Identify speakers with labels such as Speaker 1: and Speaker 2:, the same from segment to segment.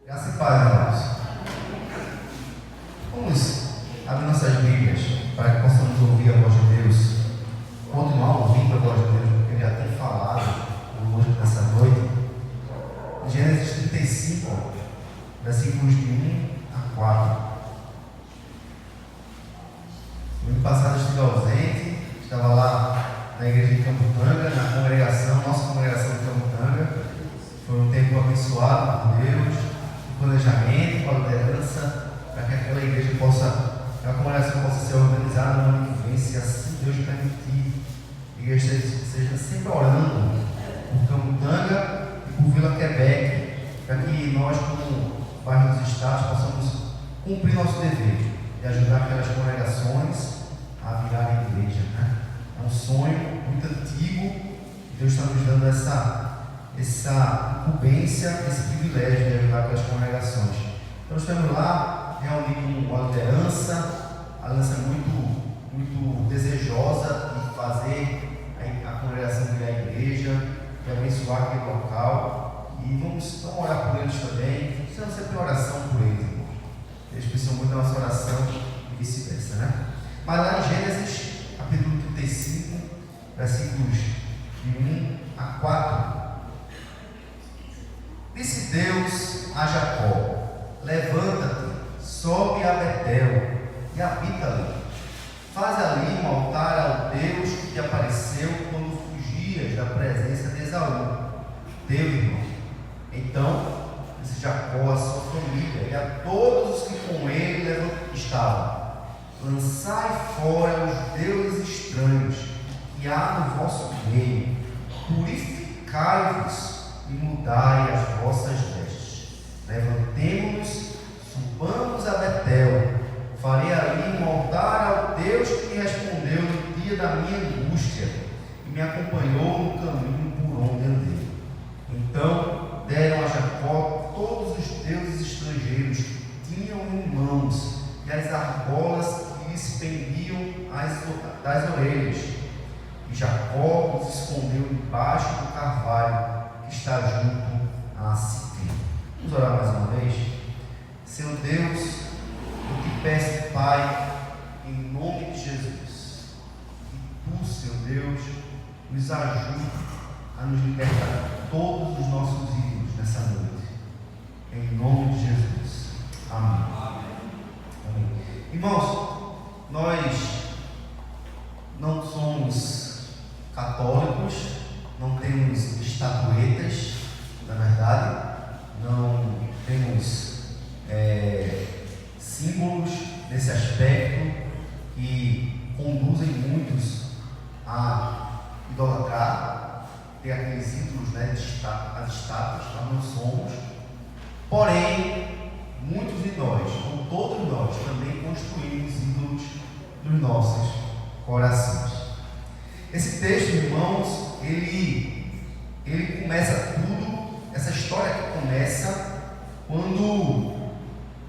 Speaker 1: Graça e paz, irmãos. Vamos abrir nossas Bíblias para que possamos ouvir a voz de Deus, continuar ouvindo a voz de Deus, porque Ele já tem falado hoje, nessa noite. Gênesis 35, versículos de 1 a 4. No ano passado eu estive ausente, estava lá na igreja de Camutanga, na congregação, nossa congregação de Camutanga. Foi um tempo abençoado por Deus, de planejamento, com a liderança, para que aquela igreja possa, a congregação possa ser organizada no ano que vem, se assim Deus permitir. A igreja seja sempre orando por Camutanga e por Vila Quebec, para que nós, como bairro dos estados, possamos cumprir nosso dever de ajudar aquelas congregações a virarem igreja, né? É um sonho muito antigo, e Deus está nos dando essa incumbência, esse privilégio de ajudar aquelas congregações. Então estamos lá, reunindo com a liderança muito desejosa de fazer a congregação virar igreja, de abençoar aquele local, e vamos orar por eles também. Precisamos sempre oração por eles, irmãos. Eles precisam muito da nossa oração e vice-versa, né? Mas lá em Gênesis, capítulo 35, versículos de 1 a 4. Disse Deus a Jacó: levanta-te, sobe a Betel e habita ali. Faz ali um altar ao Deus que te apareceu quando fugias da presença de Esaú, teu irmão. Então disse Jacó à sua família e a todos os que com ele estavam: lançai fora os deuses estranhos que há no vosso meio, purificai-vos e mudai as vossas vestes. Levantemo-nos, subamos a Betel. Farei ali um altar ao Deus que me respondeu no dia da minha angústia e me acompanhou no caminho por onde andei. Então deram a Jacó todos os deuses estrangeiros que tinham em mãos e as argolas que lhes pendiam das orelhas. E Jacó os escondeu debaixo do carvalho que está junto a Siquém. Vamos orar mais uma vez. Senhor Deus, eu te peço, Pai, em nome de Jesus, que tu, Senhor Deus, nos ajude a nos libertar de todos os nossos ídolos nessa noite. Em nome de Jesus. Amém. Amém. Irmãos, nós não somos católicos, não temos estatuetas, na verdade, não temos símbolos nesse aspecto que conduzem muitos a idolatrar, ter aqueles ídolos, né, as estátuas. Nós não somos, porém, muitos de nós, como todos nós, também construímos ídolos dos nossos corações. Esse texto, irmãos, ele começa tudo, essa história que começa quando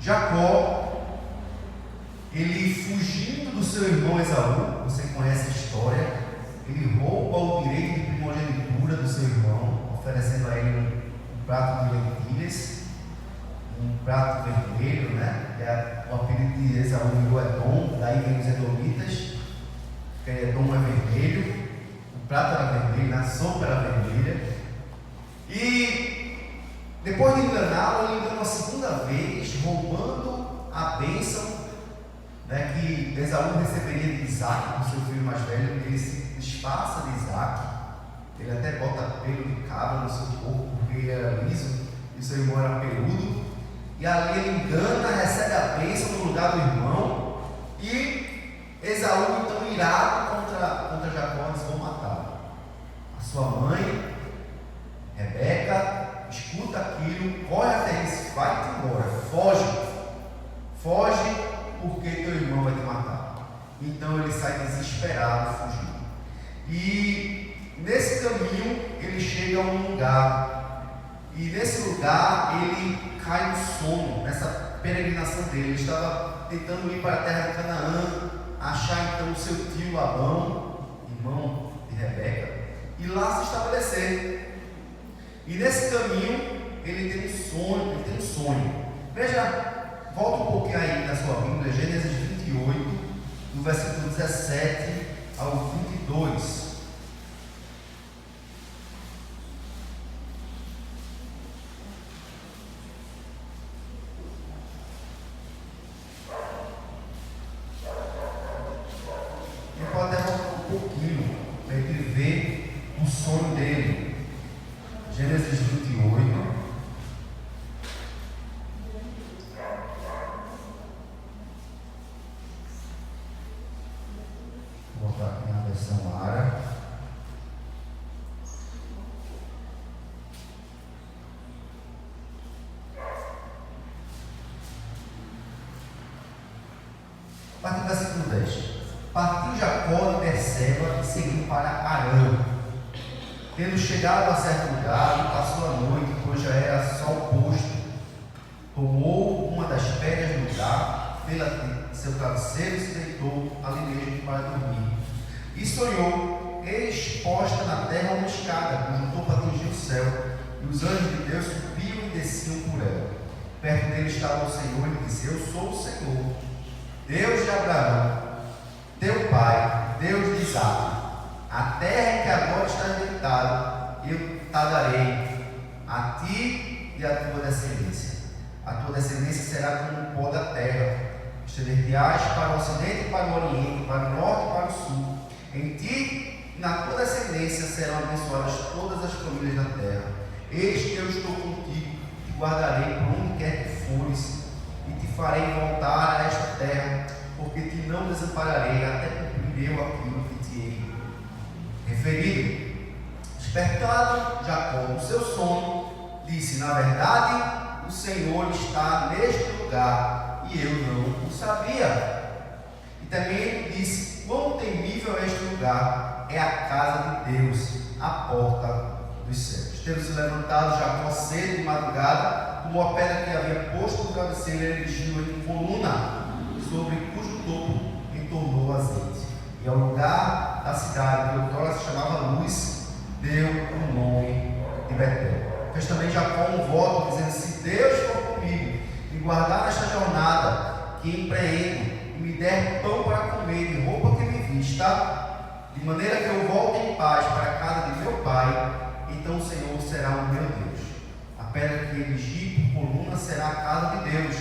Speaker 1: Jacó, ele fugindo do seu irmão Esaú, você conhece a história, ele rouba o direito de primogenitura do seu irmão, oferecendo a ele um prato de lentilhas, um prato vermelho, né? O apelido de Esaú virou Edom, daí vem os edomitas, que Edom é vermelho, o prato era vermelho, a sopa era vermelha. E depois de enganá-lo, ele engana uma segunda vez, roubando a bênção, né, que Esaú receberia de Isaac, do seu filho mais velho. Ele se disfarça de Isaac, ele até bota pelo de cabra no seu corpo, porque ele era liso e o seu irmão era peludo. E ali ele engana, recebe a bênção no lugar do irmão. E Esaú, então, irado contra Jacó, diz: vou matá-lo. A sua mãe, Rebeca, escuta aquilo, corre até isso, vai-te embora, foge, porque teu irmão vai te matar. Então ele sai desesperado, fugindo. E nesse caminho ele chega a um lugar, e nesse lugar ele cai no sono, nessa peregrinação dele. Ele estava tentando ir para a terra de Canaã, achar então o seu tio Labão, irmão de Rebeca, e lá se estabelecer. E nesse caminho ele tem um sonho. Veja, volta um pouquinho aí na sua Bíblia, Gênesis 28, do versículo 17 ao 22. E pode até voltar um pouquinho para ele ver o sonho dele. Gênesis 28. Vou botar aqui na versão Lara. A partir do versículo 10. Partiu Jacó de Berseba e seguiu para Harã. Tendo chegado a certo lugar, passou a noite, pois já era sol posto. Tomou uma das pedras do lugar, fez seu travesseiro e se deitou ali mesmo para dormir. E sonhou, eis posta na terra uma escada, cujo topo atingia o céu, e os anjos de Deus subiam e desciam por ela. Perto dele estava o Senhor, e disse: Eu sou o Senhor, Deus de Abraão, teu pai, Deus de Isaque. A terra em que agora estás deitado, eu te darei, a ti e a tua descendência. A tua descendência será como o pó da terra. Estender-te-ás para o ocidente e para o oriente, para o norte e para o sul. Em ti e na tua descendência serão abençoadas todas as famílias da terra. Eis que eu estou contigo, te guardarei por onde quer que fores, e te farei voltar a esta terra, porque te não desampararei até cumprir eu aquilo que te hei referido. Despertado Jacó do seu sono, disse: Na verdade, o Senhor está neste lugar, e eu não o sabia. E também disse: Quão temível é este lugar! É a casa de Deus, a porta dos céus. Tendo se levantado Jacó cedo de madrugada, tomou a pedra que havia posto no travesseiro e erigiu em coluna, sobre cujo topo entornou azeite. E ao lugar da cidade, que outrora se chamava Luz, deu o nome de Betel. Fez também Jacó um voto, dizendo: Se Deus for comigo, me guardar nesta jornada que empreendo, e me der pão para comer e roupa que me vista, de maneira que eu volte em paz para a casa de meu pai, então o Senhor será o meu Deus. A pedra que erigi por coluna será a casa de Deus,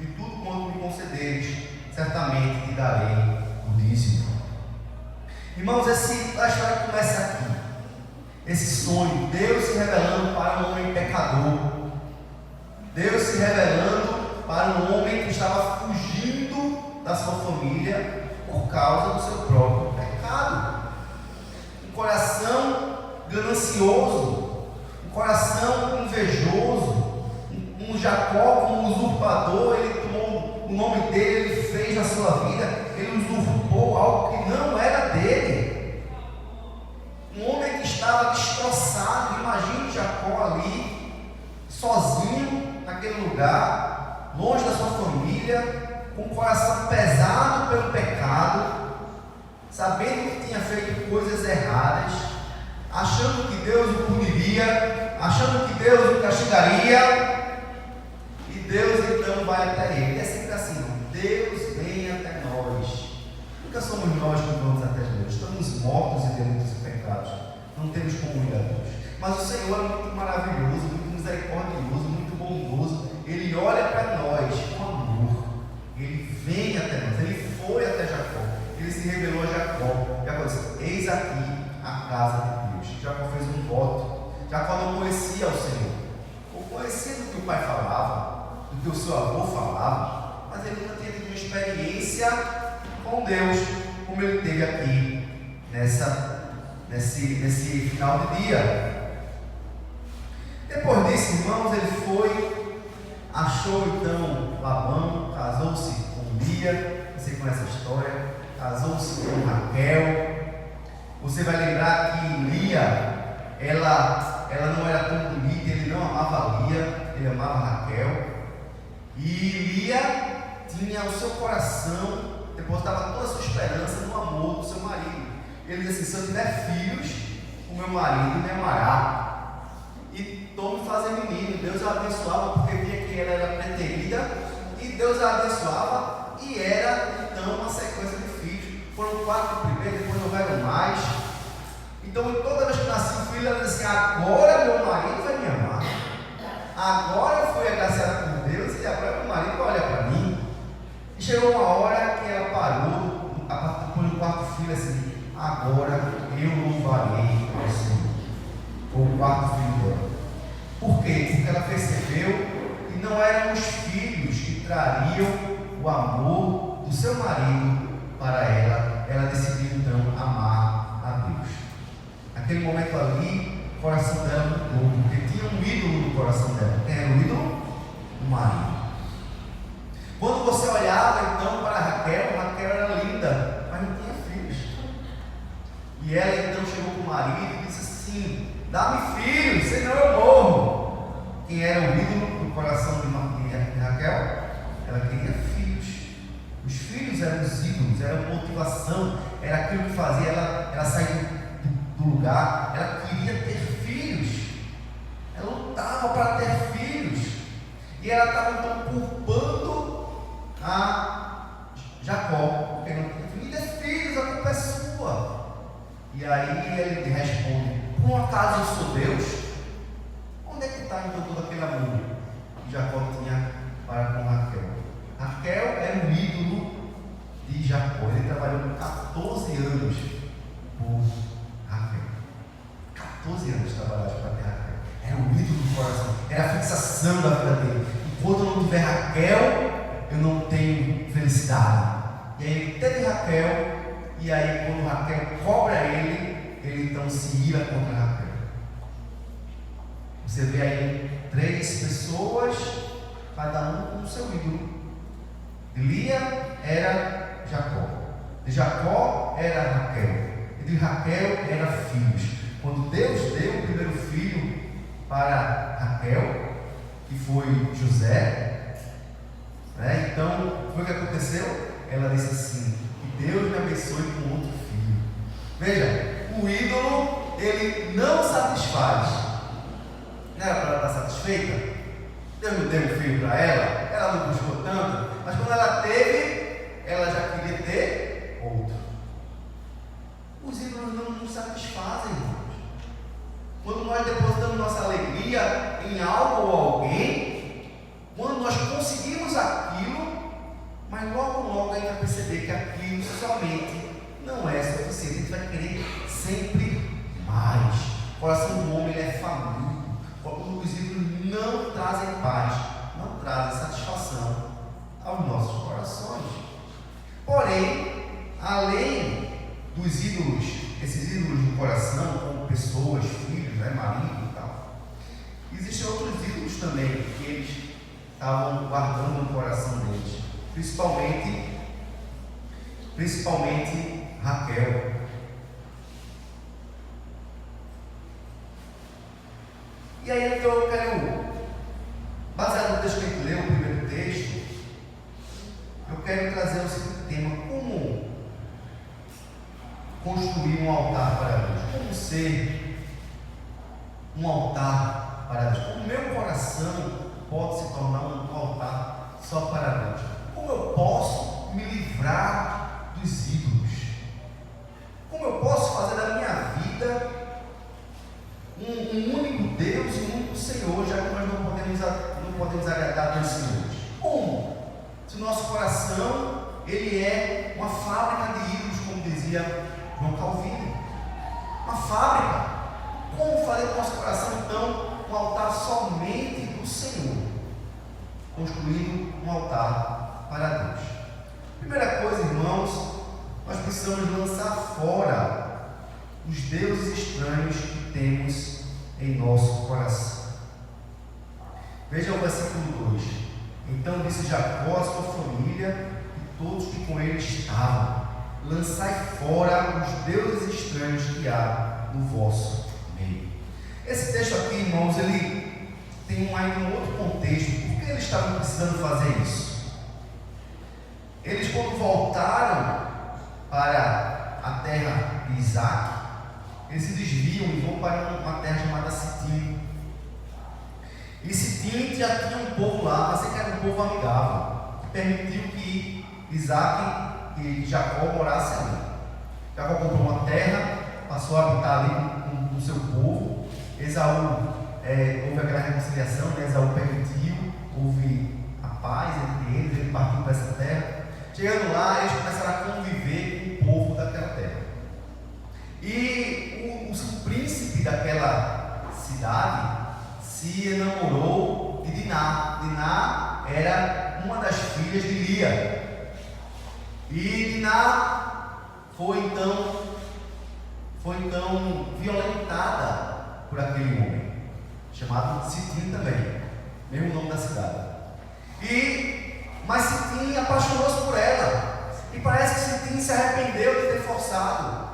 Speaker 1: e tudo quanto me concederes, certamente te darei o dízimo. Irmãos, a história começa aqui. Esse sonho, Deus se revelando para um homem pecador. Deus se revelando para um homem que estava fugindo da sua família por causa do seu próprio pecado. Um coração ganancioso, um coração invejoso, um Jacó como usurpador. Ele tomou o nome dele, ele fez na sua vida, ele usurpou algo que não era dele. Um homem que estava destroçado. Imagine Jacó ali, sozinho, naquele lugar, longe da sua família, com o coração pesado pelo pecado, sabendo que tinha feito coisas erradas, achando que Deus o puniria, achando que Deus o castigaria, e Deus então vai até ele. É sempre assim: Deus vem até nós. Nunca somos nós que vamos até Deus. Estamos mortos em delitos e pecados, não temos como ir a Deus. Mas o Senhor é muito maravilhoso, muito misericordioso, muito bondoso. Ele olha para nós com amor, ele vem até nós. Ele foi até Jacó, ele se revelou a Jacó. Jacó disse: Eis aqui a casa de Deus. Jacó fez um voto. Jacó não conhecia o Senhor, ou conhecia do que o pai falava, do que o seu avô falava, mas ele nunca tinha tido uma experiência com Deus como ele teve aqui nesse final de dia. Depois disso, irmãos, ele foi, achou então Labão, casou-se com Lia. Você conhece a história? Casou-se com Raquel. Você vai lembrar que Lia, ela não era tão bonita, ele não amava Lia, ele amava Raquel. E Lia tinha o seu coração, depositava toda a sua esperança no amor do seu marido. Ele disse assim: se eu tiver filhos, o meu marido me amará. E tentou me fazer menino. Deus a abençoava porque via que ela era preterida, e Deus a abençoava, e era então uma sequência de filhos. Foram 4 primeiro, depois não houveram mais. Então toda vez que nascia um filho, ela dizia assim: agora meu marido vai me amar, agora eu fui agraciada por Deus, e agora meu marido vai olhar para mim. E chegou uma hora que ela parou, depois do 4º filho, assim: agora eu louvarei ao Senhor. Foi o 4º filho dela. Por quê? Porque ela percebeu que não eram os filhos que trariam o amor do seu marido para ela. Ela decidiu então amar a Deus. Naquele momento ali, o coração dela mudou, porque tinha um ídolo no coração dela. Quem era o ídolo? O marido. Quando você olhava então para Raquel, Raquel era linda, mas não tinha filhos. E ela então chegou para o marido e disse assim: dá-me filhos, senão eu morro. Quem era o ídolo no coração de Raquel? Ela queria filhos. Os filhos eram os ídolos, era a motivação, era aquilo que fazia ela sair do lugar. Ela queria ter filhos, ela lutava para ter filhos, e ela estava então culpando a Jacó, porque não tinha filhos. Me dê filhos, a culpa é sua. E aí ele responde: por um acaso eu sou Deus? Onde é que está então todo aquele amor que Jacó tinha para com Raquel? Raquel era um ídolo de Jacó. Ele trabalhou por 14 anos por Raquel. 14 anos trabalhou para ter Raquel. Era um ídolo do coração, era a fixação da vida dele. Enquanto eu não tiver Raquel, eu não tenho felicidade. E aí ele teve Raquel, e aí quando Raquel cobra ele então se ira contra Raquel. Você vê aí 3 pessoas, cada um com o seu ídolo. De Lia era Jacó, de Jacó era Raquel, e de Raquel era filhos. Quando Deus deu o primeiro filho para Raquel, que foi José, né? Então foi o que aconteceu. Ela disse assim: que Deus me abençoe com outro filho. Veja, o ídolo ele não satisfaz. Não era para ela estar satisfeita? Deus não deu um filho para ela não buscou tanto, mas quando ela teve, ela já queria ter outro. Os ídolos não nos satisfazem, irmãos. Quando nós depositamos nossa alegria em algo ou alguém, quando nós conseguimos aquilo, mas logo a gente vai perceber que aquilo somente não é suficiente. A gente vai querer sempre mais. O coração do homem ele é faminto. Os ídolos não trazem paz, não trazem satisfação aos nossos corações. Porém, além dos ídolos, esses ídolos do coração, como pessoas, filhos, marido e tal, existem outros ídolos também que eles estavam guardando no coração deles, principalmente Raquel. E aí então eu quero, baseado no texto que a gente leu, o primeiro texto, eu quero trazer o seguinte tema: como construir um altar para Deus, como ser um altar para Deus, como o meu coração pode se tornar um altar só para Deus, como eu posso me livrar dos ídolos, como eu posso fazer da minha vida um único Deus e um único Senhor, já que nós não podemos agradar a dois senhores. Como? Se o nosso coração ele é uma fábrica de ídolos, como dizia João Calvino, uma fábrica. Como fazer do nosso coração então um altar somente do Senhor, construindo um altar para Deus? Primeira coisa, irmãos, nós precisamos lançar fora os deuses estranhos que temos em nosso coração. Veja o versículo 2: então disse Jacó à sua família e todos que com ele estavam: lançai fora os deuses estranhos que há no vosso meio. Esse texto aqui, irmãos, ele tem ainda um outro contexto. Por que eles estavam precisando fazer isso? Eles, quando voltaram para a terra de Isaac, eles se desviam e vão para uma terra chamada Sitim. Sitim já tinha um povo lá, mas que era um povo amigável, que permitiu que Isaac e Jacó morassem ali. Jacó comprou uma terra, passou a habitar ali com o seu povo. Esaú, houve aquela reconciliação, né? Esaú permitiu, houve a paz entre eles, ele partiu para essa terra. Chegando lá, eles começaram a conviver com o povo daquela terra. E o príncipe daquela cidade se enamorou de Diná. Diná era uma das filhas de Lia. E Diná foi então violentada por aquele homem, chamado Sitim também, mesmo nome da cidade. Mas Sitim apaixonou-se por ela, e parece que Sitim se arrependeu de ter forçado,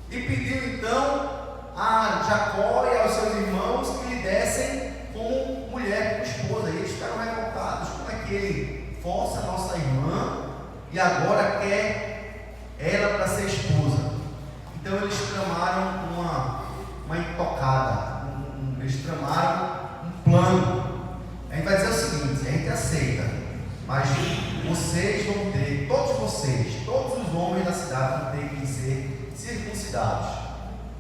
Speaker 1: e pediu então a Jacó e aos seus irmãos que lhe dessem como mulher, como esposa. E eles ficaram revoltados: como é que ele força a nossa irmã e agora quer ela para ser esposa? Então eles tramaram uma intocada, eles tramaram um plano. A gente vai dizer o seguinte: a gente aceita, mas vocês vão ter, todos os homens da cidade vão ter que ser circuncidados,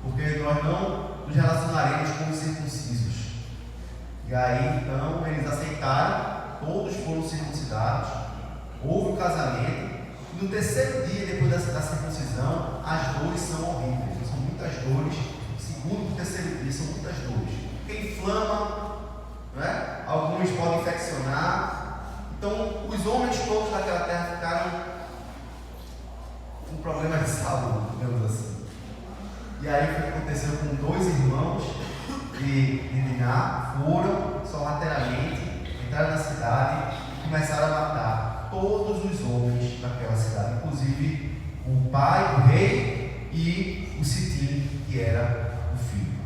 Speaker 1: porque nós não nos relacionaremos com os circuncisos. E aí então eles aceitaram, todos foram circuncidados, houve um casamento. No terceiro dia, depois da circuncisão, as dores são horríveis, são muitas dores. Segundo e terceiro dia, são muitas dores, porque inflama, né? Alguns podem infeccionar. Então, os homens todos daquela terra ficaram com problemas de saúde, digamos assim. E aí, o que aconteceu com dois irmãos de Diná? Foram sorrateiramente, entraram na cidade e começaram a matar todos os homens daquela cidade, inclusive o pai, o rei, e o Sitim, que era o filho.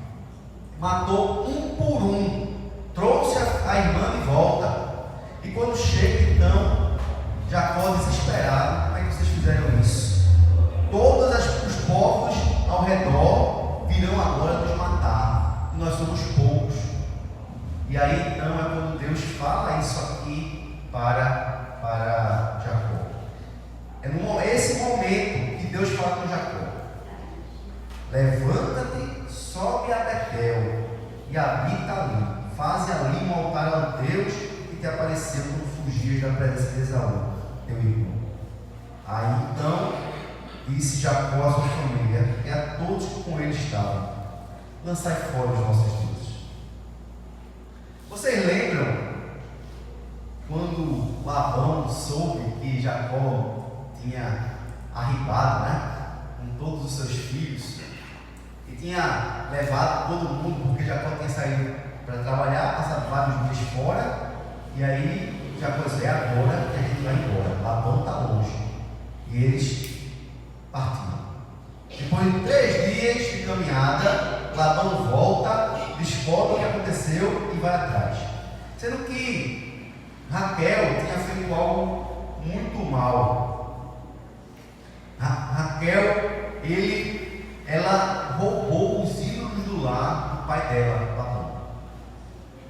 Speaker 1: Matou um por um, trouxe a irmã de volta. E quando chega então, Jacó desesperado: como é que vocês fizeram isso? Todos os povos ao redor virão agora nos matar, e nós somos poucos. E aí então é quando Deus fala isso aqui para Jacó. É esse momento que Deus fala com Jacó: levanta-te, sobe a Betel e habita ali, faze ali um altar ao Deus que te apareceu quando fugias da presença de Esaú, teu irmão. Aí então disse Jacó à sua família e a todos que com ele estavam: lançai fora os vossos deuses. Vocês lembram quando Labão soube que Jacó tinha arribado, né, com todos os seus filhos, e tinha levado todo mundo, porque Jacó tinha saído para trabalhar, passado vários dias fora, e aí Jacó disse: é agora que a gente vai embora, Labão está longe. E eles partiram. Depois de 3 dias de caminhada, Labão volta, descobre o que aconteceu e vai atrás, sendo que Raquel tinha feito algo muito mal. Raquel, ela roubou os ídolos do lar do pai dela, Labão.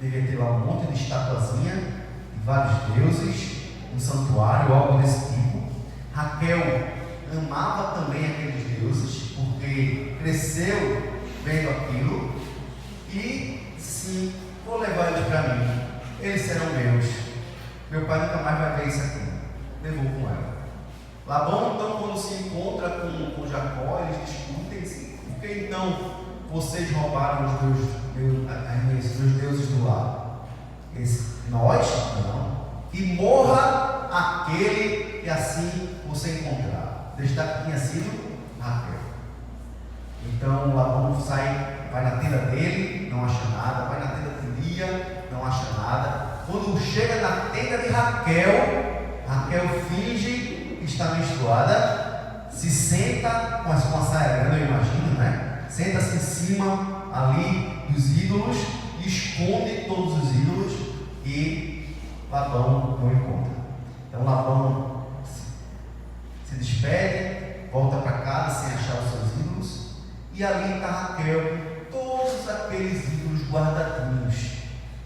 Speaker 1: Devia ter lá um monte de estatuazinha de vários deuses, um santuário, algo desse tipo. Raquel amava também aqueles deuses, porque cresceu vendo aquilo, e sim, vou levar eles para mim, eles serão meus. Meu pai nunca mais vai ver isso aqui. Levou com ela. Labão, então, quando se encontra com Jacó, eles discutem assim: por que então vocês roubaram os meus deuses do lar? Nós? Não. Que morra aquele que assim você encontrar. Destaque que tinha sido Raquel. Então Labão vai na tenda dele, não acha nada. Vai na tenda de Lia, não acha nada. Quando chega na tenda de Raquel finge que está menstruada, se senta com a saia grande, eu imagino, né? Senta-se em cima ali dos ídolos, esconde todos os ídolos, e Labão não encontra. Então Labão se despede, volta para casa sem achar os seus ídolos, e ali está Raquel, todos aqueles ídolos guardadinhos,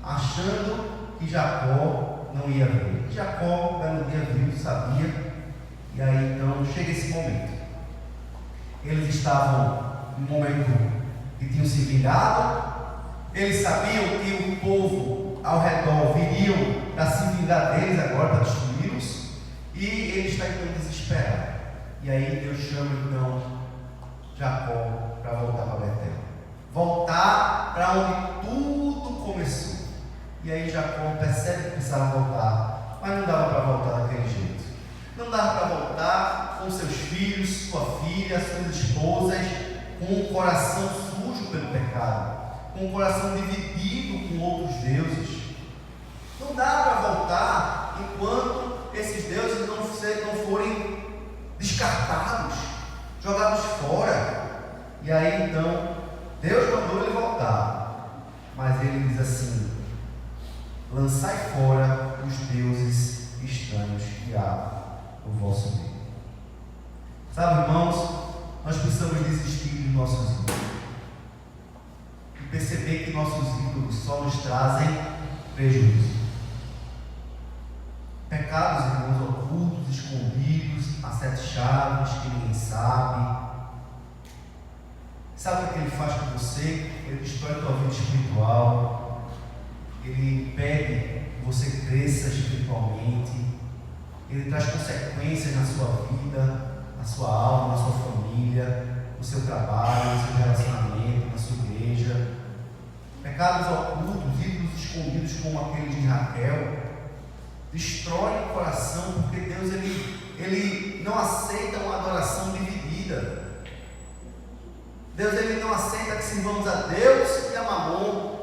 Speaker 1: achando achando que Jacó não ia ver. E Jacó, belo dia, viu, sabia. E aí então chega esse momento. Eles estavam em um momento que tinham se vingado. Eles sabiam que o povo ao redor viriam para se vingar deles agora, para destruí-los. E ele está então desesperado. E aí Deus chama então Jacó para voltar para Betel. Voltar para onde tudo começou. E aí Jacó percebe que precisava voltar, mas não dava para voltar daquele jeito. Não dava para voltar com seus filhos, sua filha, suas esposas, com o coração sujo pelo pecado, com o coração dividido com outros deuses. Não dá para voltar enquanto esses deuses não forem descartados, jogados fora. E aí então Deus mandou ele voltar, mas ele diz assim: lançai fora os deuses estranhos que há no vosso meio. Sabe, irmãos, nós precisamos desistir dos nossos ídolos e perceber que nossos ídolos só nos trazem prejuízo. Pecados, irmãos, ocultos, escondidos, a sete chaves que ninguém sabe. Sabe o que ele faz com você? Ele destrói a tua vida espiritual. Ele impede que você cresça espiritualmente. Ele traz consequências na sua vida, na sua alma, na sua família, no seu trabalho, no seu relacionamento, na sua igreja. Pecados ocultos, ídolos escondidos como aquele de Raquel, destrói o coração, porque Deus ele não aceita uma adoração dividida. Deus ele não aceita que sirvamos a Deus e a Mamon.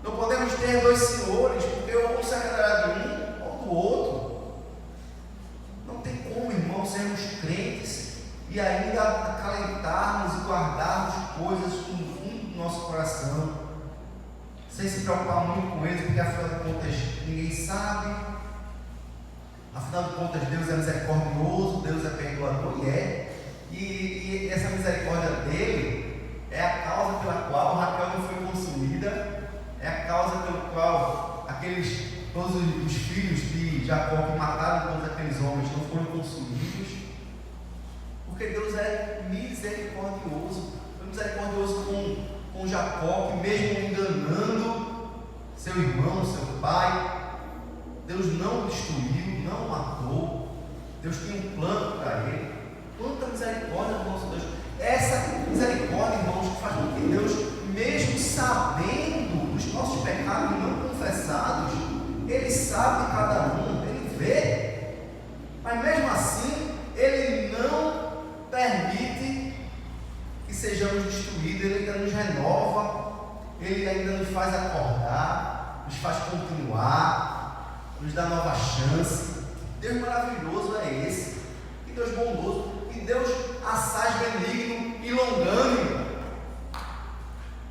Speaker 1: Não podemos ter dois senhores, porque ou se agradar de um ou do outro. Não tem como, irmão, sermos crentes e ainda acalentarmos e guardarmos coisas no fundo do nosso coração, sem se preocupar muito com eles, porque afinal de contas ninguém sabe. Afinal de contas Deus é misericordioso, Deus é perdoador e essa misericórdia dele é a causa pela qual Raquel não foi consumida, é a causa pela qual todos os filhos de Jacó que mataram todos aqueles homens não foram consumidos, porque Deus é misericordioso. Foi misericordioso com Jacó, que mesmo enganando seu irmão, seu pai, Deus não o destruiu, não o matou. Deus tinha um plano para ele. Quanta misericórdia do nosso Deus. Essa misericórdia, irmãos, que faz com que Deus, mesmo sabendo dos nossos pecados não confessados, Ele sabe cada um, Ele vê, mas mesmo assim Ele não permite que sejamos destruídos. Ele ainda nos renova, Ele ainda nos faz acordar, nos faz continuar, nos dá nova chance. Deus maravilhoso é esse, que Deus bondoso, que Deus assaz benigno e longânimo.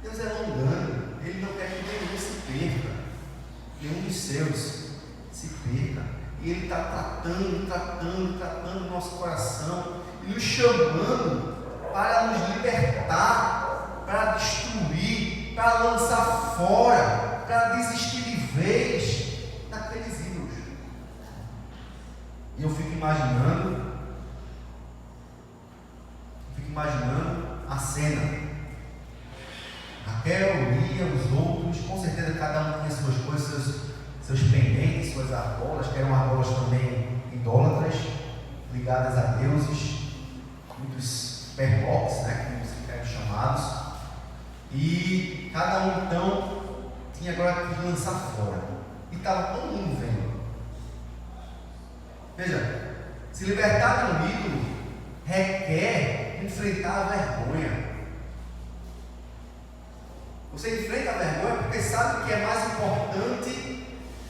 Speaker 1: Deus é longânimo, Ele não quer que nenhum se perca, nenhum dos seus se perca. E Ele está tratando o nosso coração e nos chamando para nos libertar, para destruir, para lançar fora, para desistir de vez daqueles ídolos. E eu fico imaginando a cena. Raquel, Lia, os outros, com certeza cada um tinha suas coisas, seus pendentes, suas argolas, que eram argolas também idólatras, ligadas a deuses, muitos perlocks, né, como eram chamados, e cada um então tinha agora que lançar fora, e estava todo mundo vendo. Veja, se libertar de um ídolo requer enfrentar a vergonha. Você enfrenta a vergonha porque sabe que é mais importante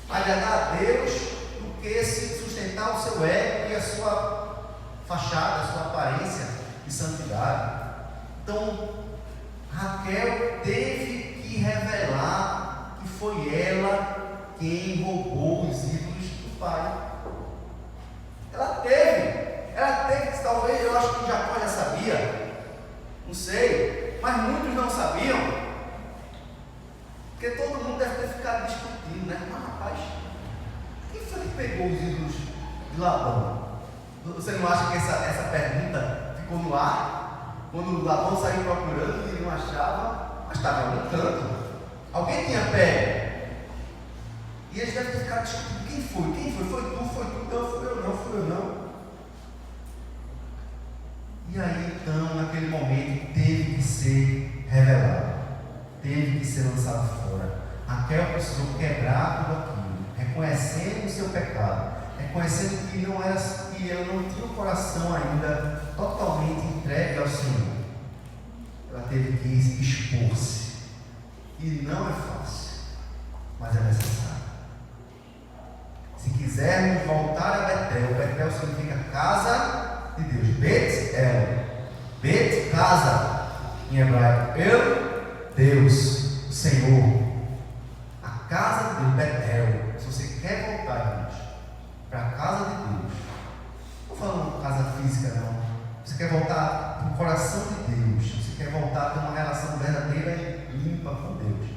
Speaker 1: agradar a Deus do que se sustentar o seu ego e a sua fachada, a sua aparência de santidade. Então, Raquel teve que revelar que foi ela quem roubou os ídolos do pai. Ela teve, talvez, eu acho que Jacó já sabia, não sei, mas muitos não sabiam, porque todo mundo deve ter ficado edificou os ídolos de Labão? Você não acha que essa pergunta ficou no ar? Quando Labão saiu procurando, ele não achava, mas estava no canto. Alguém tinha pé? E eles devem ter ficado discutindo: quem foi? Quem foi? Foi tu? Foi tu? Não, fui eu não, fui eu não. E aí então, naquele momento, teve que ser revelado, teve que ser lançado fora. Raquel precisou quebrar tudo aquilo, reconhecendo o seu pecado, reconhecendo que não era, que ela não tinha o coração ainda totalmente entregue ao Senhor. Ela teve que expor-se. E não é fácil, mas é necessário. Se quisermos voltar a Betel, Betel significa casa de Deus. Bet-El, Bet, casa, em hebraico. El, Deus, o Senhor. A casa de Deus, Betel. Se você quer voltar, irmãos, para a casa de Deus, não estou falando casa física, não. Você quer voltar para o coração de Deus. Você quer voltar a ter uma relação verdadeira e limpa com Deus.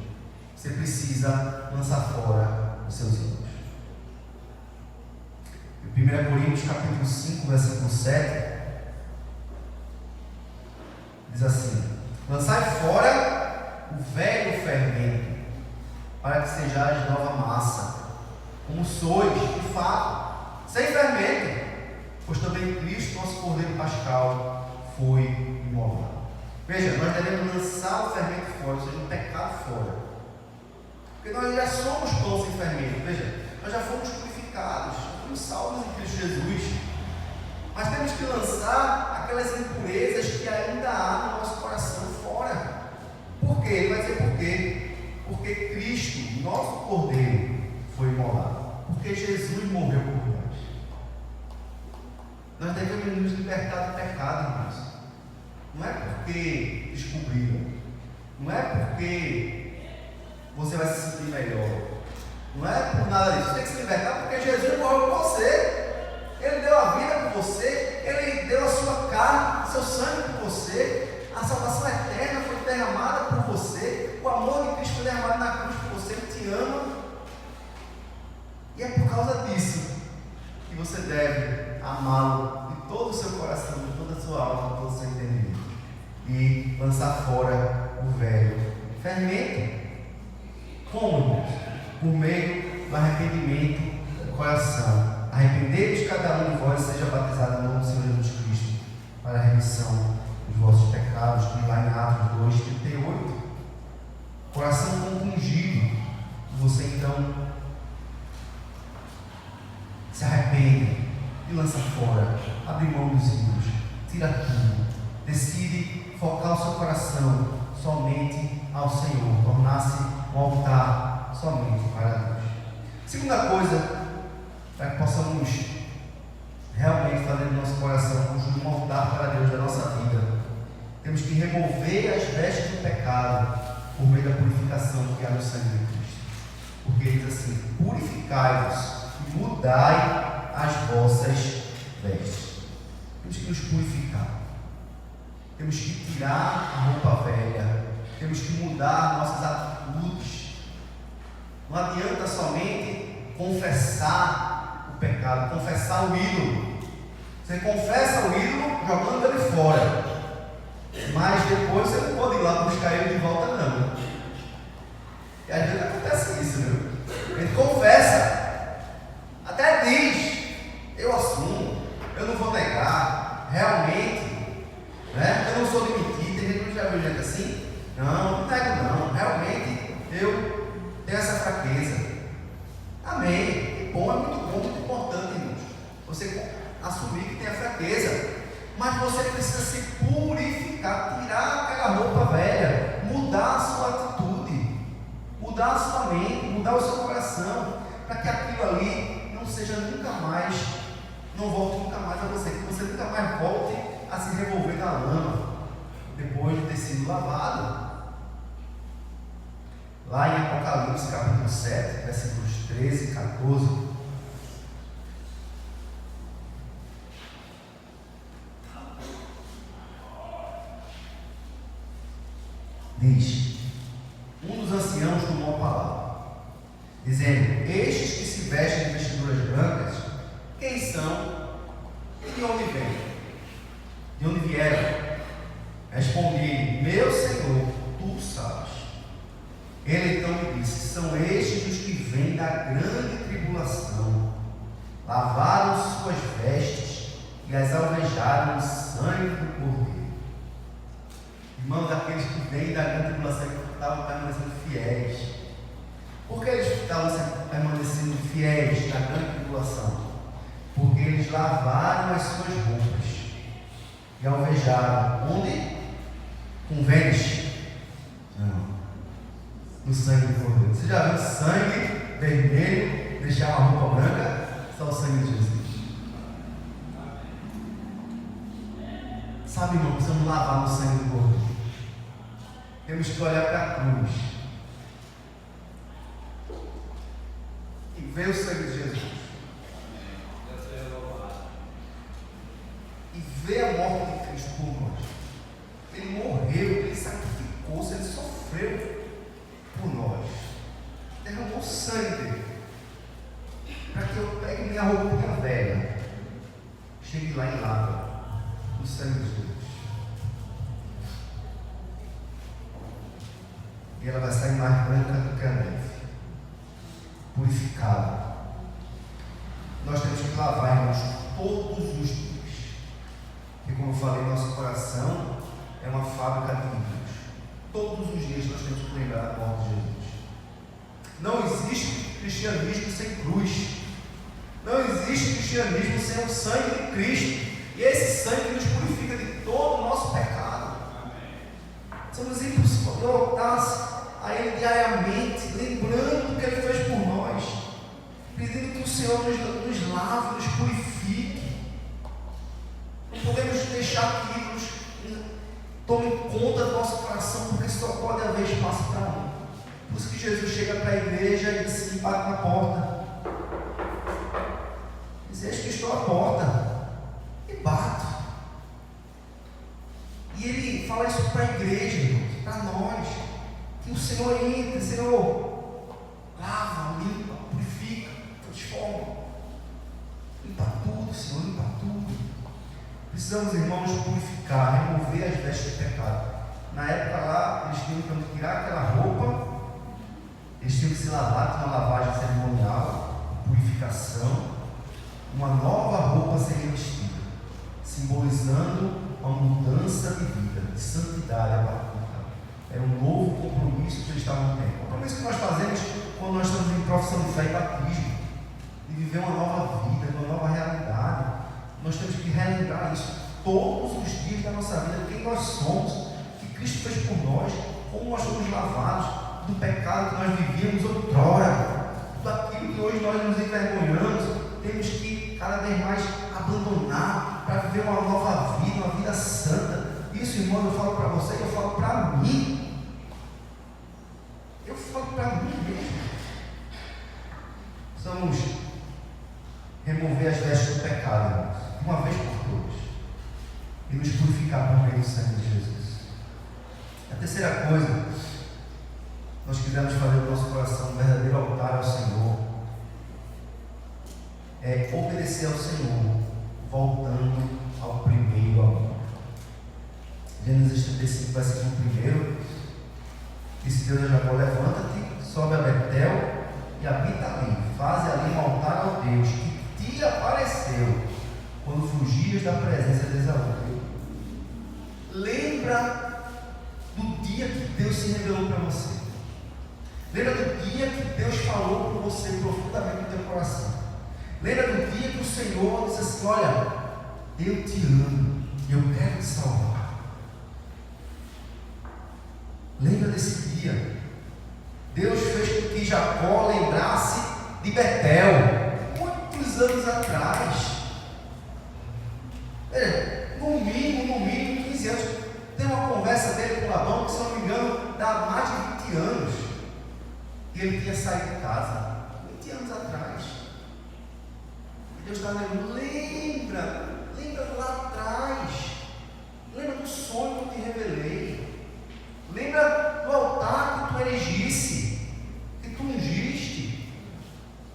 Speaker 1: Você precisa lançar fora os seus ídolos. Em 1 Coríntios capítulo 5, versículo 7, diz assim: lançai fora o velho fermento, para que sejais nova massa, como sois, de fato, sem fermento, pois também Cristo, nosso Cordeiro Pascal, foi imolado. Veja, nós devemos lançar o fermento fora, ou seja, o pecado fora, porque nós já somos pão sem fermento. Veja, nós já fomos purificados, fomos salvos em Cristo Jesus, mas temos que lançar aquelas impurezas que ainda há no nosso coração fora. Por quê? Ele vai dizer por quê? Porque Cristo, nosso Cordeiro, foi imolado, porque Jesus morreu por nós. Nós devemos nos libertar do pecado, irmãos. Não é porque descobriram, não é porque você vai se sentir melhor, não é por nada disso. Você tem que se libertar porque Jesus morreu por você. Ele deu a vida por você, Ele deu a sua carne, seu sangue por você. A salvação eterna foi derramada por você. O amor de Cristo foi derramado na cruz por você. Ele te ama. E é por causa disso que você deve amá-lo de todo o seu coração, de toda a sua alma, de todo o seu entendimento. E lançar fora o velho fermento. Como, irmãos? Por meio do arrependimento do coração. Arrependei-vos cada um de vós seja batizado em nome do Senhor Jesus Cristo, para a remissão dos vossos pecados, que lá em Atos 2:38. Coração compungido, você então se arrepende e lança fora, abre mão dos ídolos, tira tudo, decide focar o seu coração somente ao Senhor, tornar-se um altar somente para Deus. Segunda coisa, para que possamos realmente fazer do nosso coração um altar para Deus da nossa vida, temos que remover as vestes do pecado por meio da purificação que há no sangue de Cristo. Porque ele diz assim: purificai-vos e mudai as vossas vestes. Temos que nos purificar, temos que tirar a roupa velha, temos que mudar nossas atitudes. Não adianta somente confessar o pecado, confessar o ídolo. Você confessa o ídolo jogando ele fora, mas depois você não pode ir lá buscar ele de volta, não. E às vezes acontece isso, viu? Ele confessa, até diz: eu assumo, eu não vou negar, realmente, né? Eu não sou demitido. Tem gente que já viu gente assim: não nego não, realmente eu tenho essa fraqueza. Amém. Que bom, é muito bom, muito importante, irmãos, você assumir que tem a fraqueza, mas você precisa se purificar, tirar aquela roupa velha, mudar a sua atitude, mudar a sua mente, mudar o seu coração, para que aquilo ali não seja nunca mais, não volte nunca mais a você, que você nunca mais volte a se revolver na lama depois de ter sido lavado. Lá em Apocalipse capítulo 7, versículos 13 e 14, diz: um dos anciãos tomou a palavra, dizendo: estes que se vestem de vestiduras brancas são e de onde vêm? De onde vieram? Respondi: meu Senhor, tu sabes. Ele então me disse: são estes os que vêm da grande tribulação, lavaram suas vestes e as alvejaram no sangue do Cordeiro. Irmãos, daqueles que vêm da grande tribulação, que estavam permanecendo fiéis. Por que eles estavam permanecendo fiéis na grande tribulação? Porque eles lavaram as suas roupas e alvejaram. Onde? Com vênus? Não. No sangue do Cordeiro. Você já viu sangue vermelho deixar uma roupa branca? Só o sangue de Jesus. Sabe, irmão, precisamos lavar no sangue do Cordeiro. Temos que olhar para a cruz e ver o sangue de Jesus e ver a morte de Cristo por nós. Ele morreu, ele sacrificou-se, ele sofreu por nós, derramou o sangue dele, para que eu pegue minha roupinha velha, chegue lá e lave o sangue de Jesus, e ela vai sair mais branca do que a neve, purificada. Nós temos que lavar, irmãos, todos os dias, porque, como eu falei, nosso coração é uma fábrica de ídolos. Todos os dias nós temos que lembrar da morte de Jesus. Não existe cristianismo sem cruz. Não existe cristianismo sem o sangue de Cristo. E esse sangue nos purifica de todo o nosso pecado. Somos impossíveis voltar a Ele diariamente, lembrando o que Ele fez por nós, pedindo que o Senhor nos lave, nos purifique. Não podemos deixar que ídolos tomem conta do nosso coração, porque só pode haver espaço para um. Por isso que Jesus chega para a igreja e diz assim, bate na porta. Diz: eis que estou à porta e bato. E ele fala isso para a igreja, irmãos, para nós, que o Senhor entra, Senhor, lava, limpa, purifica, transforma, limpa tudo, Senhor, limpa tudo. Precisamos, irmãos, purificar, remover as vestes do pecado. Na época lá, eles tinham que tirar aquela roupa, eles tinham que se lavar, tinha uma lavagem cerimonial, purificação, uma nova roupa seria vestida, simbolizando uma mudança de vida, de santidade abacuda. Era um novo compromisso que eles estavam tendo. O compromisso que nós fazemos quando nós estamos em profissão de fé e batismo, de viver uma nova vida, uma nova realidade. Nós temos que relembrar isso todos os dias da nossa vida, quem nós somos, o que Cristo fez por nós, como nós fomos lavados do pecado que nós vivíamos outrora, daquilo que hoje nós nos envergonhamos. Temos que cada vez mais abandonar para viver uma nova vida, uma vida santa. Isso, irmão, eu falo para você, eu falo para mim. Eu falo para mim mesmo. Precisamos remover as vestes do pecado, irmãos, de uma vez por todas, e nos purificar por meio do sangue de Jesus. A terceira coisa, nós quisermos fazer do nosso coração um verdadeiro altar ao Senhor, é obedecer ao Senhor, voltando ao primeiro amor. Gênesis 35, versículo 1. Disse Deus a Jacó: levanta-te, sobe a Betel e habita ali, faze ali um altar ao Deus que te apareceu quando fugias da presença de Esaú. Lembra do dia que Deus se revelou para você. Lembra do dia que Deus falou com você profundamente no teu coração. Lembra do dia que o Senhor disse assim: olha, eu te amo e eu quero te salvar. Lembra desse dia? Deus fez com que Jacó lembrasse de Betel, muitos anos atrás. No mínimo 15 anos. Tem uma conversa dele com Labão que, se não me engano, dá mais de 20 anos que ele tinha saído de casa. 20 anos atrás. E Deus está dizendo: lembra lá atrás. Lembra do sonho que eu te revelei. Lembra do altar que tu erigisse, que tu ungiste,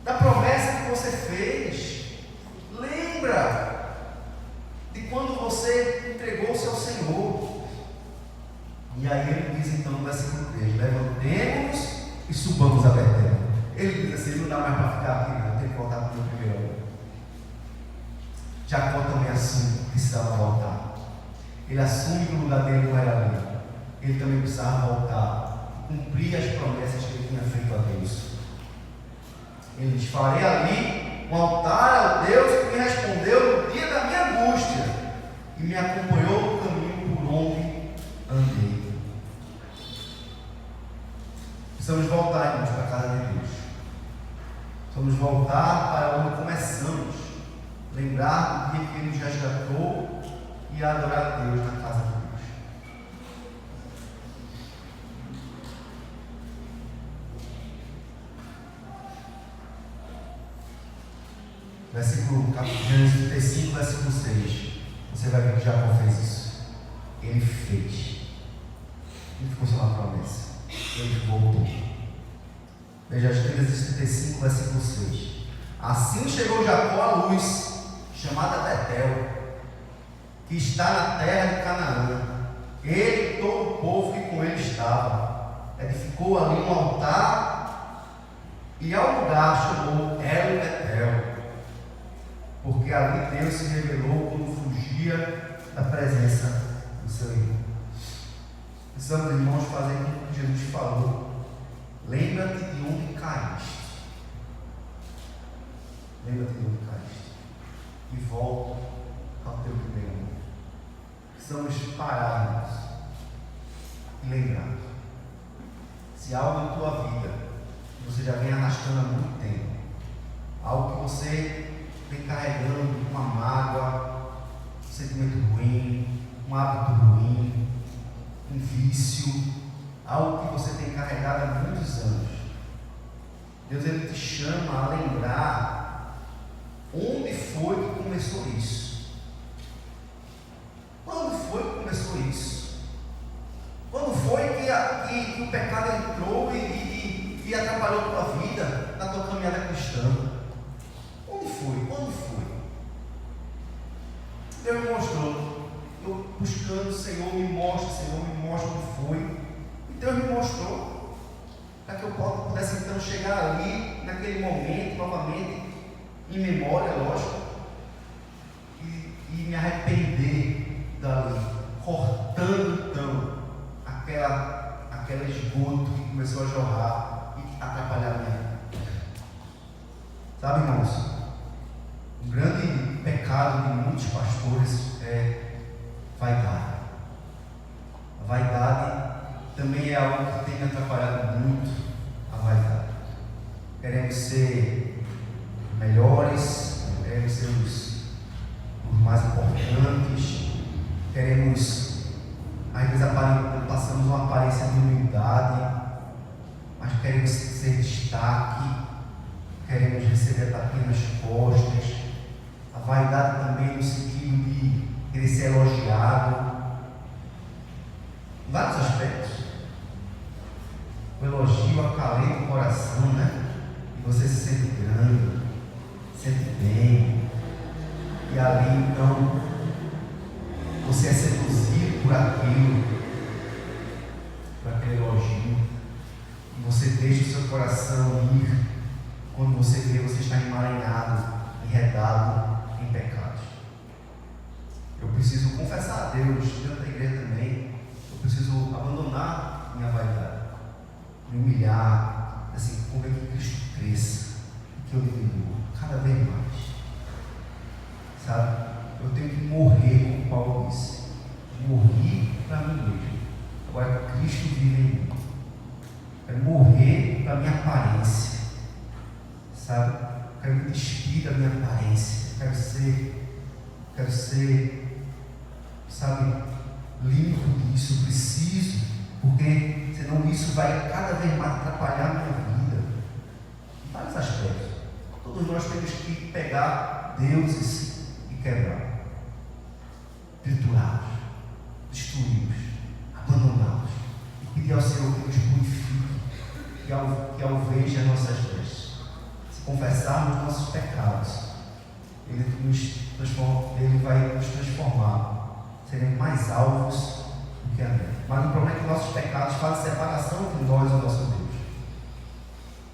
Speaker 1: da promessa que você fez. Lembra dá mais para ficar aqui, não. Eu tenho que voltar para o meu primeiro amor. Jacó também assume que precisava voltar. Ele assume que o lugar dele não era ali. Ele também precisava voltar, cumprir as promessas que ele tinha feito a Deus. Ele diz: farei ali um altar ao Deus que me respondeu no dia da minha angústia e me acompanhou no caminho por onde andei. Precisamos voltar, irmãos, para a casa de Deus. Precisamos voltar para onde começamos. Lembrar do dia que Ele nos resgatou e adorar a Deus na casa de Deus. Gênesis 35, versículo 6. Você vai ver que Jacó fez isso. Ele fez. Ele ficou só na promessa. Ele voltou. Veja, Gênesis 35, versículo 6. Assim chegou Jacó à luz, chamada Betel, que está na terra de Canaã. Ele e todo o povo que com ele estava. Edificou ali um altar e ao lugar chamou El Betel, porque ali Deus se revelou quando fugia da presença do seu irmão. Precisamos, irmãos, fazer o que Jesus falou. Lembra-te de onde caíste. Lembra-te de onde caíste. E volta ao teu primeiro amor. Precisamos parar, irmãos, e lembrar. Se algo na tua vida você já vem arrastando há muito tempo, algo que você vem carregando, uma mágoa, um sentimento ruim, um hábito ruim, um vício, algo que você tem carregado há muitos anos. Deus, Ele te chama a lembrar onde foi que começou isso. Quando foi que começou isso? Quando foi que o pecado entrou e atrapalhou a tua vida, na tua caminhada cristã? Onde foi? Quando foi? Deus me mostrou. Eu buscando, Senhor, me mostra onde foi. E Deus me mostrou, para que eu pudesse então chegar ali, naquele momento, novamente, em memória, lógico, e me arrepender dali, cortando então aquele esgoto que começou a jorrar e atrapalhar a minha vida. Sabe, irmãos, um grande pecado de muitos pastores é vaidade. A vaidade também é algo que tem me atrapalhado muito. A vaidade. Queremos ser melhores, queremos ser os mais importantes, queremos, às vezes passamos uma aparência de humildade, mas queremos ser destaque, queremos receber tapinha nas costas. A vaidade também no sentido de querer ser elogiado em vários aspectos. O elogio acalenta o coração, né? E você se sente grande, se sente bem, e ali então você é seduzido por aquele elogio, e você deixa o seu coração ir. Quando você vê, você está emaranhado, enredado em pecados. Eu preciso confessar a Deus, dentro da igreja também. Eu preciso abandonar minha vaidade, me humilhar, assim, como é que Cristo cresça, e que eu diminua cada vez mais. Sabe? Eu tenho que morrer, como Paulo disse. Morrer para mim mesmo. Agora Cristo vive em mim. Quero morrer para a minha aparência. Sabe? Quero me despir da minha aparência. Quero ser, sabe, limpo disso. Eu preciso, porque senão isso vai cada vez mais atrapalhar a minha vida. Em vários aspectos. Todos nós temos que pegar deuses e quebrar, triturar-los, destruí-los, abandoná-los e pedir ao Senhor que nos purifique, que alveje as nossas vestes. Se confessarmos nossos pecados, Ele vai nos transformar, seremos mais alvos do que a neve. Mas o problema é que nossos pecados fazem separação entre nós e o nosso Deus.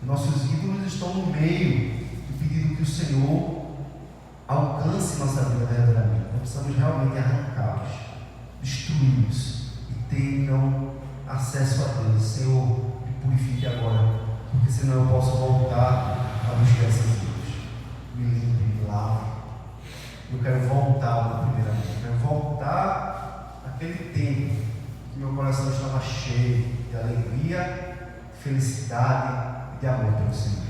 Speaker 1: Nossos ídolos estão no meio do pedido que o Senhor alcance nossa vida verdadeiramente. Nós precisamos realmente arrancá-los, destruí-los e ter então acesso a Deus. Senhor, me purifique agora, porque senão eu posso voltar a buscar esses ídolos. Me limpe, me lave. Eu quero voltar ao meu primeiro amor. Eu quero voltar àquele tempo que meu coração estava cheio de alegria, felicidade e de amor pelo Senhor.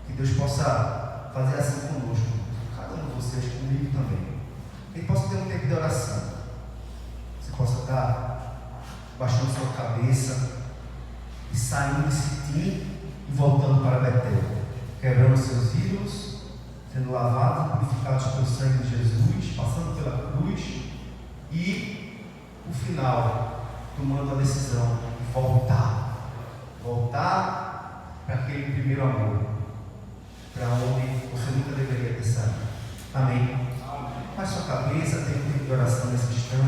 Speaker 1: Que Deus possa fazer assim conosco, cada um de vocês, comigo também. Que Ele possa ter um tempo de oração. Você possa estar baixando sua cabeça e saindo desse tim e voltando para Betel, quebrando seus ídolos, sendo lavados e purificados pelo sangue de Jesus, passando pela cruz e, no final, tomando a decisão de voltar para aquele primeiro amor, para onde você nunca deveria ter saído. Amém? Faz sua cabeça, tem um tempo de oração nesse instante.